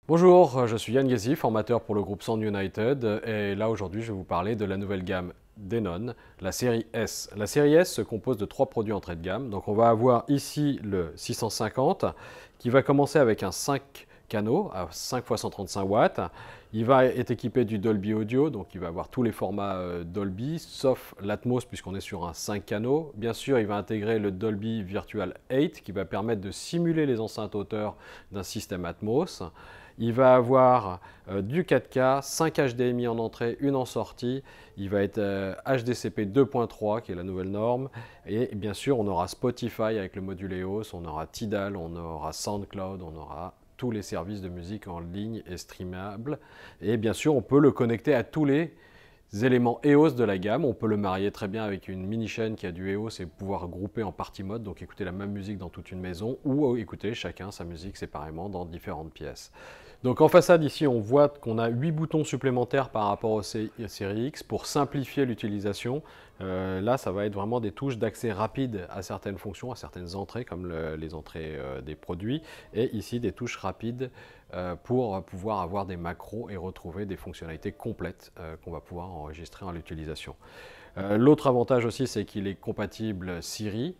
Bonjour, je suis Yann Ghezi, formateur pour le groupe Sound United et là aujourd'hui je vais vous parler de la nouvelle gamme Denon, la série S. La série S se compose de 3 produits entrée de gamme. Donc on va avoir ici le 650 qui va commencer avec un 5 canaux à 5 x 135 watts. Il va être équipé du Dolby Audio, donc il va avoir tous les formats Dolby, sauf l'Atmos puisqu'on est sur un 5 canaux. Bien sûr, il va intégrer le Dolby Virtual 8 qui va permettre de simuler les enceintes hauteurs d'un système Atmos. Il va avoir du 4K, 5 HDMI en entrée, une en sortie. Il va être HDCP 2.3 qui est la nouvelle norme. Et bien sûr, on aura Spotify avec le module EOS, on aura Tidal, on aura SoundCloud, on aura tous les services de musique en ligne et streamables. Et bien sûr, on peut le connecter à tous les éléments EOS de la gamme. On peut le marier très bien avec une mini chaîne qui a du EOS et pouvoir grouper en party mode, donc écouter la même musique dans toute une maison ou écouter chacun sa musique séparément dans différentes pièces. Donc en façade ici on voit qu'on a 8 boutons supplémentaires par rapport au série X pour simplifier l'utilisation. Là ça va être vraiment des touches d'accès rapide à certaines fonctions, à certaines entrées comme les entrées des produits, et ici des touches rapides pour pouvoir avoir des macros et retrouver des fonctionnalités complètes qu'on va pouvoir enregistrer en l'utilisation. L'autre avantage aussi c'est qu'il est compatible Siri,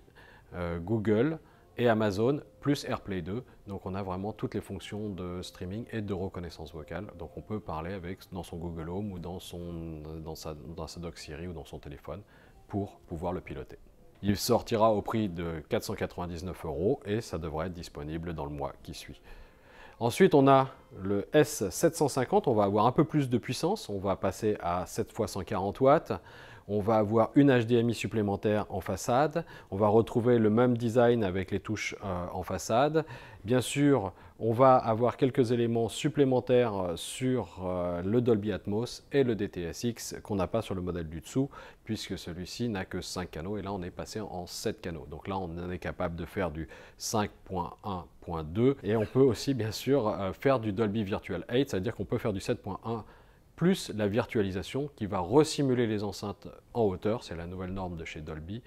Google et Amazon, plus AirPlay 2. Donc on a vraiment toutes les fonctions de streaming et de reconnaissance vocale. Donc on peut parler avec dans son Google Home ou dans sa dock Siri ou dans son téléphone pour pouvoir le piloter. Il sortira au prix de 499 € et ça devrait être disponible dans le mois qui suit. Ensuite, on a le S750, on va avoir un peu plus de puissance, on va passer à 7 x 140 watts. On va avoir une HDMI supplémentaire en façade. On va retrouver le même design avec les touches en façade. Bien sûr, on va avoir quelques éléments supplémentaires sur le Dolby Atmos et le DTS:X qu'on n'a pas sur le modèle du dessous, puisque celui-ci n'a que 5 canaux et là on est passé en 7 canaux. Donc là on est capable de faire du 5.1.2 et on peut aussi bien sûr faire du Dolby Virtual 8, c'est-à-dire qu'on peut faire du 7.1 plus la virtualisation qui va resimuler les enceintes en hauteur, c'est la nouvelle norme de chez Dolby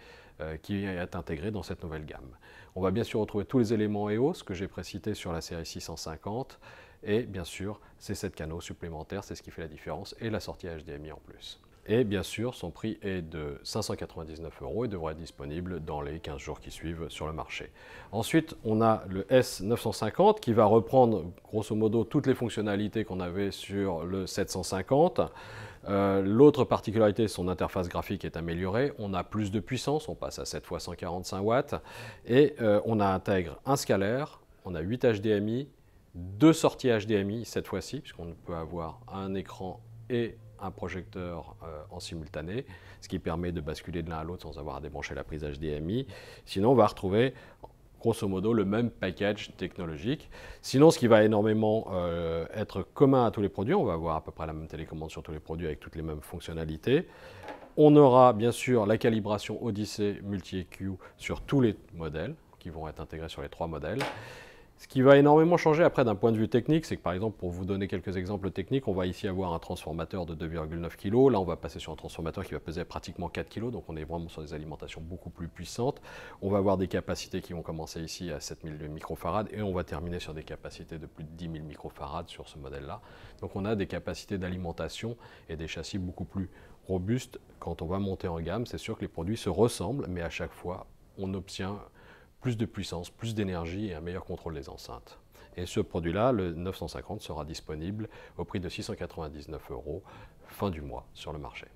qui est intégrée dans cette nouvelle gamme. On va bien sûr retrouver tous les éléments EOS que j'ai précités sur la série 650 et bien sûr ces 7 canaux supplémentaires, c'est ce qui fait la différence, et la sortie HDMI en plus. Et bien sûr, son prix est de 599 € et devrait être disponible dans les 15 jours qui suivent sur le marché. Ensuite, on a le S950 qui va reprendre grosso modo toutes les fonctionnalités qu'on avait sur le 750. L'autre particularité, son interface graphique est améliorée. On a plus de puissance, on passe à 7 x 145 watts. Et on intègre un scalaire, on a 8 HDMI, 2 sorties HDMI cette fois-ci, puisqu'on peut avoir un écran et un projecteur en simultané, ce qui permet de basculer de l'un à l'autre sans avoir à débrancher la prise HDMI. Sinon, on va retrouver grosso modo le même package technologique. Sinon, ce qui va énormément être commun à tous les produits, on va avoir à peu près la même télécommande sur tous les produits avec toutes les mêmes fonctionnalités. On aura bien sûr la calibration Odyssey Multi-EQ sur tous les modèles qui vont être intégrés sur les 3 modèles. Ce qui va énormément changer après d'un point de vue technique, c'est que par exemple, pour vous donner quelques exemples techniques, on va ici avoir un transformateur de 2,9 kg. Là, on va passer sur un transformateur qui va peser pratiquement 4 kg, donc on est vraiment sur des alimentations beaucoup plus puissantes. On va avoir des capacités qui vont commencer ici à 7000 microfarad et on va terminer sur des capacités de plus de 10 000 microfarad sur ce modèle-là. Donc on a des capacités d'alimentation et des châssis beaucoup plus robustes. Quand on va monter en gamme, c'est sûr que les produits se ressemblent, mais à chaque fois, on obtient plus de puissance, plus d'énergie et un meilleur contrôle des enceintes. Et ce produit-là, le 950, sera disponible au prix de 699 € fin du mois sur le marché.